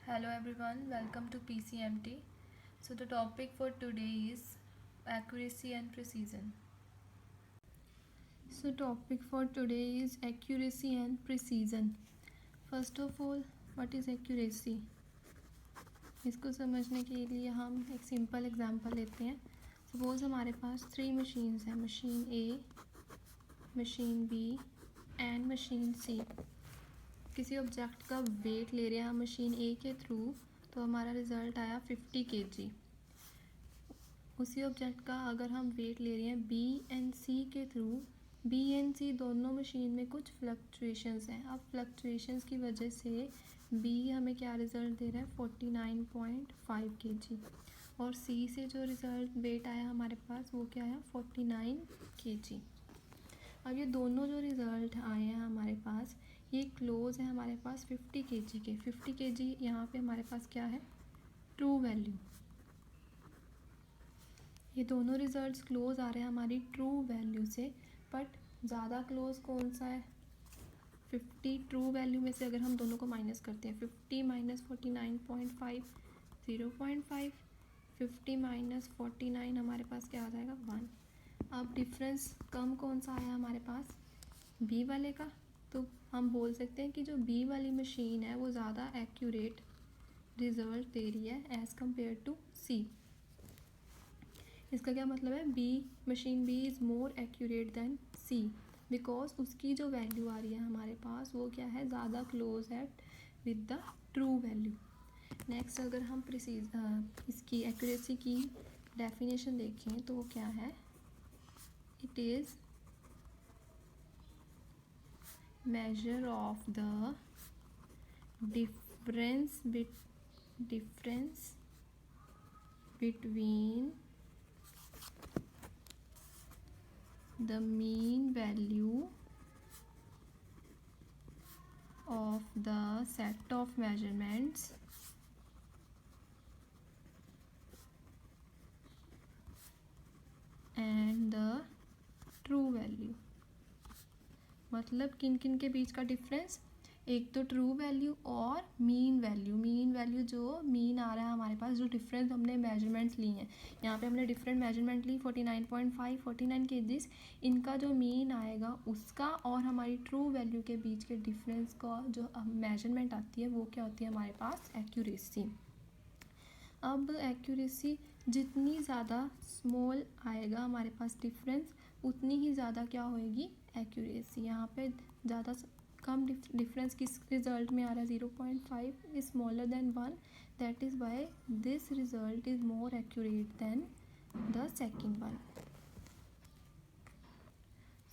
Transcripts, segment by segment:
Hello everyone, welcome to PCMT. So the topic for today is accuracy and precision. So topic for today is accuracy and precision. First of all, what is accuracy? इसको समझने के लिए हम एक simple example लेते हैं. Suppose हमारे पास 3 मशीन्स हैं, machine A, machine B and machine C. किसी ऑब्जेक्ट का वेट ले रहे हैं हम मशीन ए के थ्रू, तो हमारा रिज़ल्ट आया 50 kg. उसी ऑब्जेक्ट का अगर हम वेट ले रहे हैं बी एंड सी के थ्रू, बी एंड सी दोनों मशीन में कुछ फ्लक्चुएशंस हैं. अब फ्लक्चुएशंस की वजह से बी हमें क्या रिज़ल्ट दे रहा है 49.5 kg, और सी से जो रिज़ल्ट वेट आया हमारे पास वो क्या आया 49 kg. अब ये दोनों जो रिज़ल्ट आए हैं हमारे पास, ये क्लोज है हमारे पास 50 kg के. 50 kg यहाँ पे हमारे पास क्या है, ट्रू वैल्यू. ये दोनों रिजल्ट्स क्लोज आ रहे हैं हमारी ट्रू वैल्यू से, बट ज़्यादा क्लोज कौन सा है 50. ट्रू वैल्यू में से अगर हम दोनों को माइनस करते हैं, 50 माइनस 49.5 0.5, 50 माइनस 49 हमारे पास क्या आ जाएगा 1. अब डिफरेंस कम कौन सा आया हमारे पास, बी वाले का. तो हम बोल सकते हैं कि जो बी वाली मशीन है वो ज़्यादा एक्यूरेट रिजल्ट दे रही है एज़ कम्पेयर टू सी. इसका क्या मतलब है, B machine B is more accurate than C, because उसकी जो वैल्यू आ रही है हमारे पास वो क्या है, ज़्यादा क्लोज है with the true value. Next अगर हम इसकी एक्यूरेसी की डेफिनेशन देखें तो वो क्या है, it is measure of the difference between the mean value of the set of measurements and the true value. मतलब किन किन के बीच का डिफरेंस, एक तो ट्रू वैल्यू और मीन वैल्यू. मीन वैल्यू जो मीन आ रहा है हमारे पास, जो डिफरेंस हमने मेजरमेंट्स ली हैं, यहाँ पे हमने डिफरेंट मेजरमेंट ली 49.5 49 kgs, इनका जो मीन आएगा उसका और हमारी ट्रू वैल्यू के बीच के डिफरेंस का जो मेजरमेंट आती है वो क्या होती है हमारे पास, एक्यूरेसी. अब एक्यूरेसी जितनी ज़्यादा स्मॉल आएगा हमारे पास डिफरेंस, उतनी ही ज़्यादा क्या होएगी एक्यूरेसी. यहाँ पे ज़्यादा कम डिफरेंस किस रिज़ल्ट में आ रहा है 0.5 is smaller than 1, that is why this result is more accurate then the second one.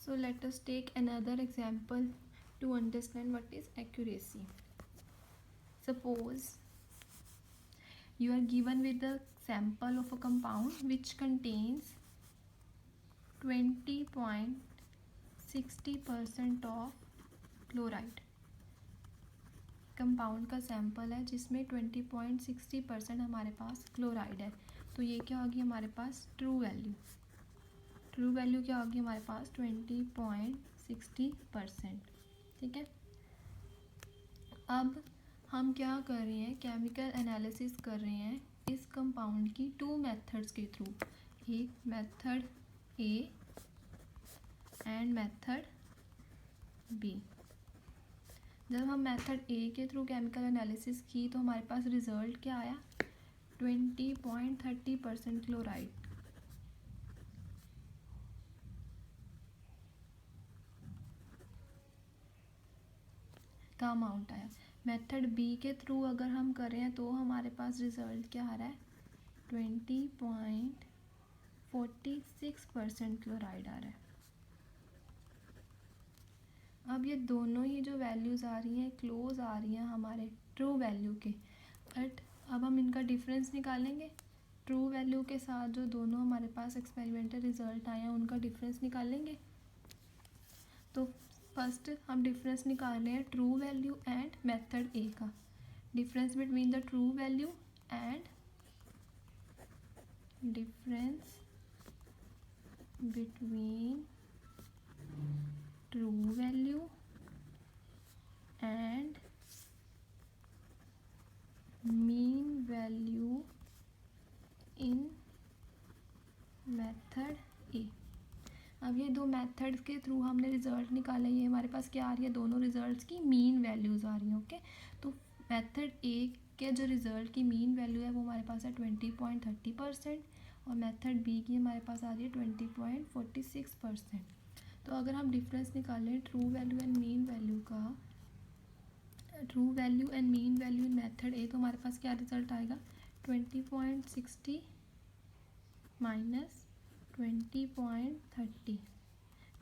So let us take another example to understand what is accuracy. Suppose you are given with the sample of a compound which contains 20.60% of chloride. Compound का sample है जिसमें 20.60% हमारे पास chloride है. तो ये क्या होगी हमारे पास ट्रू वैल्यू. ट्रू वैल्यू क्या होगी हमारे पास 20.60%. ठीक है. अब हम क्या कर रहे हैं, केमिकल एनालिसिस कर रहे हैं इस कंपाउंड की 2 मेथड्स के थ्रू. एक method A and method B. जब हम मेथड ए के थ्रू केमिकल एनालिसिस की तो हमारे पास रिज़ल्ट क्या आया 20.30% क्लोराइड. का अमाउंट आया. मेथड बी के थ्रू अगर हम करें हैं तो हमारे पास रिज़ल्ट क्या आ रहा है 20.46% क्लोराइड आ रहा है. अब ये दोनों ही जो वैल्यूज़ आ रही हैं क्लोज आ रही हैं हमारे ट्रू वैल्यू के, बट अब हम इनका डिफरेंस निकालेंगे. ट्रू वैल्यू के साथ जो दोनों हमारे पास एक्सपेरिमेंटल रिजल्ट आए हैं उनका डिफरेंस निकालेंगे. तो फर्स्ट हम डिफरेंस निकाल रहे हैं true value and method A का. Difference between the true value and difference between true value and mean value in method A. अब ये दो मेथड के थ्रू हमने रिजल्ट निकाला, ये हमारे पास क्या आ रही है, दोनों रिजल्ट्स की मीन वैल्यूज़ आ रही हैं। ओके, तो मेथड ए के जो रिजल्ट की मीन वैल्यू है वो हमारे पास है 20.30% और मेथड बी की हमारे पास आ रही है 20.46%। तो अगर हम डिफरेंस निकालें true value and mean value का, true value and mean value in method A, तो हमारे पास क्या रिजल्ट आएगा, 20.60 माइनस 20.30,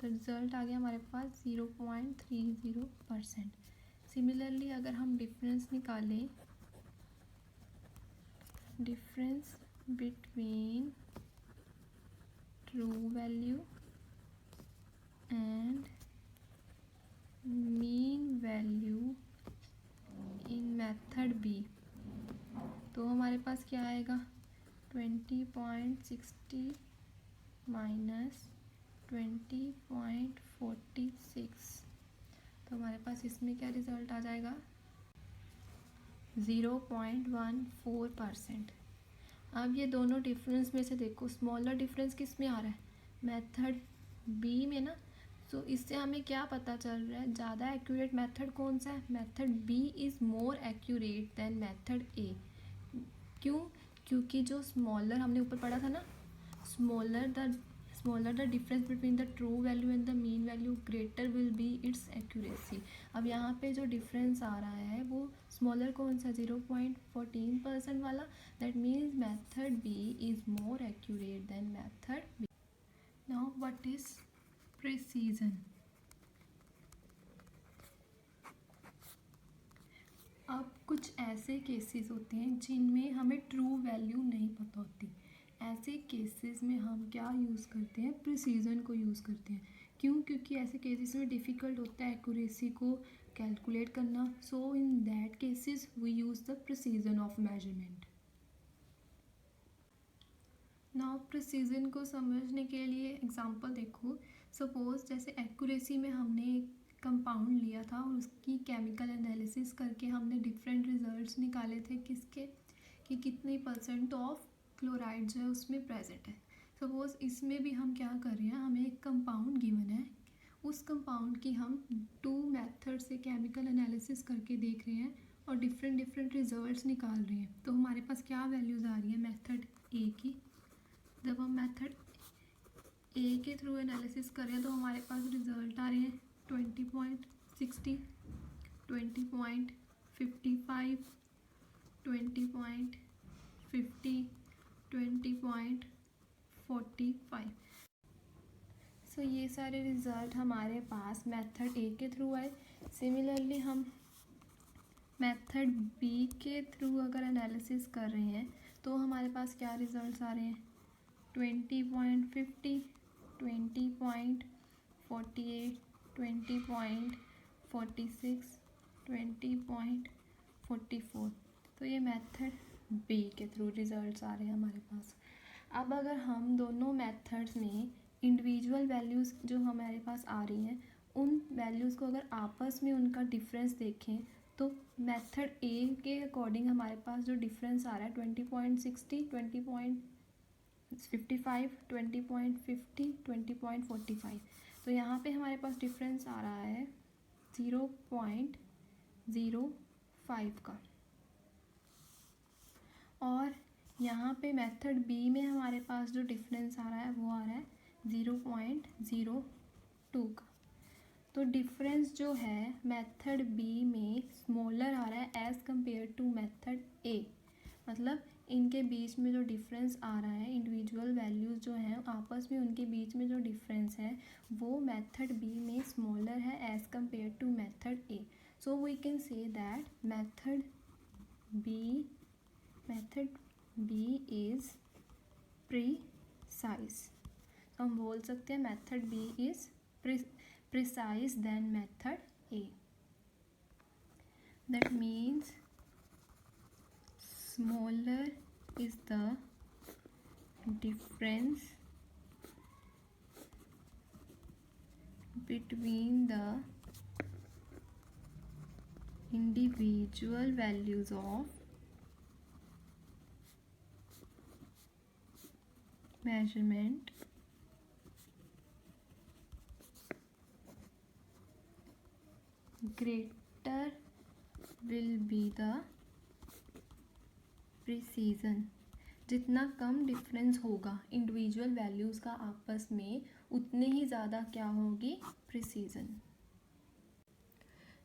तो रिज़ल्ट आ गया हमारे पास 0.30%। सिमिलरली अगर हम डिफरेंस निकालें, difference between true value and mean value in method B, तो हमारे पास क्या आएगा, 20.60 माइनस 20.46, तो हमारे पास इसमें क्या रिज़ल्ट आ जाएगा, 0.14%। अब ये दोनों डिफरेंस में से देखो, स्मॉलर डिफरेंस किस में आ रहा है, मेथड बी में ना। तो इससे हमें क्या पता चल रहा है, ज़्यादा एक्यूरेट मेथड कौन सा है, method B is more accurate than method A. क्यों, क्योंकि जो स्मॉलर हमने ऊपर पढ़ा था ना, smaller the difference between the true value and the mean value greater will be its accuracy. अब यहाँ पे जो डिफरेंस आ रहा है वो स्मॉलर कौन सा, 0.14% वाला, that means method B is more accurate than method B. Now what is precision. अब कुछ ऐसे केसेस होते हैं जिनमें हमें ट्रू वैल्यू नहीं पता होती, ऐसे केसेस में हम क्या यूज़ करते हैं, प्रिसीजन को यूज़ करते हैं। क्यों, क्योंकि ऐसे केसेस में डिफ़िकल्ट होता है एक्यूरेसी को कैलकुलेट करना, so in that cases we use the precision of measurement. Now precision को समझने के लिए एग्जांपल देखो, सपोज जैसे एक्यूरेसी में हमने एक कंपाउंड लिया था और उसकी केमिकल एनालिसिस करके हमने डिफरेंट रिजल्ट्स निकाले थे, किसके, कि कितने परसेंट ऑफ क्लोराइड जो है उसमें प्रेजेंट है। सपोज इसमें भी हम क्या कर रहे हैं, हमें एक कंपाउंड गिवन है, उस कंपाउंड की हम 2 मेथड से केमिकल एनालिसिस करके देख रहे हैं और डिफरेंट रिजल्ट्स निकाल रहे हैं। तो हमारे पास क्या वैल्यूज़ आ रही है मेथड ए की, जब हम मेथड ए के थ्रू एनालिसिस करें तो हमारे पास रिजल्ट आ रहे हैं 20.60, 20.55, 20.50, 20.45। सो ये सारे रिज़ल्ट हमारे पास मेथड ए के थ्रू आए। सिमिलरली हम मेथड बी के थ्रू अगर एनालिसिस कर रहे हैं तो हमारे पास क्या रिजल्ट्स आ रहे हैं, 20.50, 20.48, 20.46, 20.44। तो ये मेथड बी के थ्रू रिजल्ट्स आ रहे हैं हमारे पास। अब अगर हम दोनों मेथड्स में इंडिविजुअल वैल्यूज़ जो हमारे पास आ रही हैं, उन वैल्यूज़ को अगर आपस में उनका डिफरेंस देखें तो मेथड ए के अकॉर्डिंग हमारे पास जो डिफरेंस आ रहा है 20.60, 20.55, 20.50, 20.45, तो यहाँ पे हमारे पास डिफरेंस आ रहा है 0.05 का। और यहाँ पे मेथड बी में हमारे पास जो डिफरेंस आ रहा है वो आ रहा है 0.02 का। तो डिफरेंस जो है मेथड बी में स्मॉलर आ रहा है एज़ कम्पेयर टू मेथड ए, मतलब इनके बीच में जो डिफरेंस आ रहा है, इंडिविजुअल वैल्यूज़ जो हैं आपस में उनके बीच में जो डिफरेंस है वो मेथड बी में स्मॉलर है as compare to method A. So we can say that method B is precise. तो हम बोल सकते हैं method B is precise than method A. That means smaller is the difference between the individual values of measurement greater will be the precision। जितना कम difference होगा individual values का आपस में, उतने ही ज़्यादा क्या होगी, precision.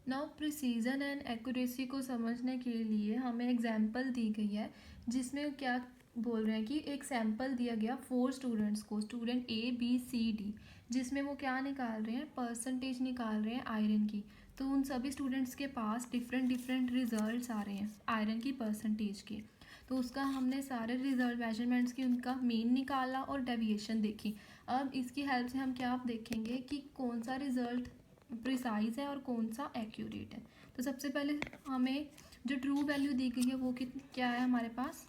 Now precision and accuracy को समझने के लिए हमें एग्जांपल दी गई है, जिसमें क्या बोल रहे हैं कि एक सैंपल दिया गया 4 स्टूडेंट्स को, student A B C D, जिसमें वो क्या निकाल रहे हैं, परसेंटेज निकाल रहे हैं आयरन की। तो उन सभी स्टूडेंट्स के पास डिफरेंट डिफरेंट रिजल्ट्स आ रहे हैं आयरन की परसेंटेज के। तो उसका हमने सारे रिजल्ट मेजरमेंट्स की उनका मीन निकाला और डेविएशन देखी। अब इसकी हेल्प से हम क्या देखेंगे कि कौन सा रिजल्ट प्रिसाइज है और कौन सा एक्यूरेट है। तो सबसे पहले हमें जो ट्रू वैल्यू दी गई है वो क्या है हमारे पास,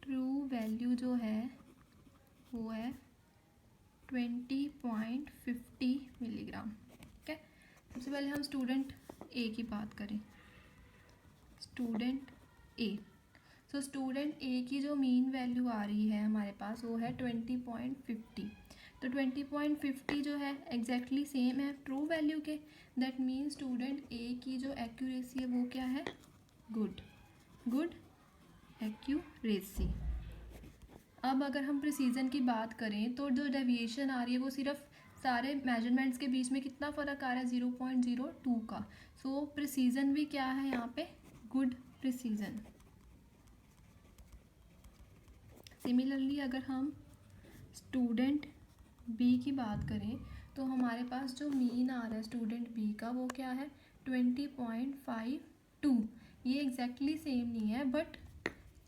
ट्रू वैल्यू जो है वो है 20.50 मिलीग्राम। ठीक है, सबसे पहले हम स्टूडेंट ए की बात करें, स्टूडेंट ए। सो स्टूडेंट ए की जो मीन वैल्यू आ रही है हमारे पास वो है 20.50। तो 20.50 जो है एग्जैक्टली सेम है ट्रू वैल्यू के। दैट मीन स्टूडेंट ए की जो एक्यूरेसी है वो क्या है, गुड एक्यूरेसी। अब अगर हम प्रिसीजन की बात करें तो जो डेविएशन आ रही है वो सिर्फ सारे मेजरमेंट्स के बीच में कितना फ़र्क आ रहा है, 0.02 का। सो प्रिसीजन भी क्या है यहाँ पे, गुड प्रिसीजन। सिमिलरली अगर हम स्टूडेंट बी की बात करें तो हमारे पास जो मीन आ रहा है स्टूडेंट बी का वो क्या है, 20.52। ये एग्जैक्टली सेम नहीं है बट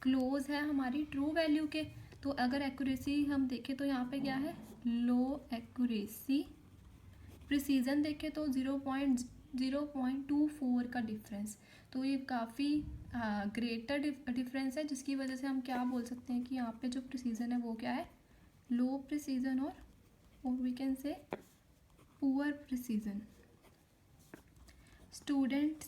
क्लोज है हमारी ट्रू वैल्यू के। तो अगर एक्यूरेसी हम देखें तो यहाँ पे क्या है, लो एक्यूरेसी। प्रिसीजन देखें तो 0.24 का डिफरेंस। तो ये काफ़ी ग्रेटर डिफरेंस है, जिसकी वजह से हम क्या बोल सकते हैं कि यहाँ पे जो प्रिसीजन है वो क्या है, लो प्रिसीजन और we can say poor precision. Student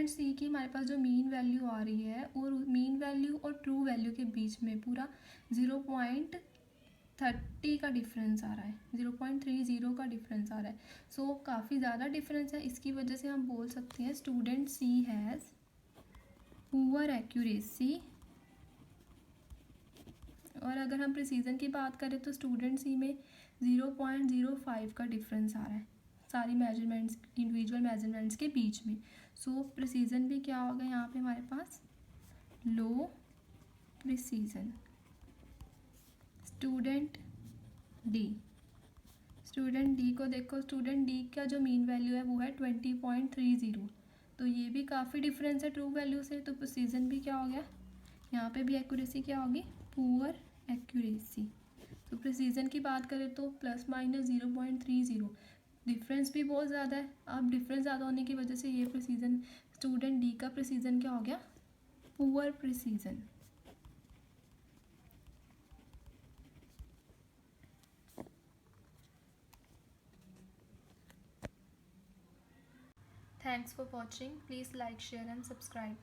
C की हमारे पास जो मीन वैल्यू आ रही है और मीन वैल्यू और ट्रू वैल्यू के बीच में पूरा 0.30 का डिफरेंस आ रहा है, 0.30 का डिफरेंस आ रहा है। सो काफ़ी ज़्यादा डिफरेंस है। इसकी वजह से हम बोल सकते हैं student C has poor accuracy. और अगर हम प्रिसीजन की बात करें तो स्टूडेंट सी में 0.05 का डिफरेंस आ रहा है सारी मेजरमेंट्स, इंडिविजुअल मेजरमेंट्स के बीच में। सो प्रिसीजन भी क्या होगा यहाँ पे हमारे पास, लो प्रिसीजन। स्टूडेंट डी को देखो, स्टूडेंट डी का जो मीन वैल्यू है वो है 20.30। तो ये भी काफ़ी डिफरेंस है ट्रू वैल्यू से। तो प्रिसीजन भी क्या हो गया, यहाँ पे भी एक्यूरेसी क्या होगी, पुअर एक्यूरेसी। तो प्रिसीजन की बात करें तो प्लस माइनस 0.30, डिफरेंस भी बहुत ज़्यादा है। अब डिफरेंस ज़्यादा होने की वजह से ये प्रिसीजन, स्टूडेंट डी का प्रिसीजन क्या हो गया, poor precision. Thanks for watching. Please like, share and subscribe.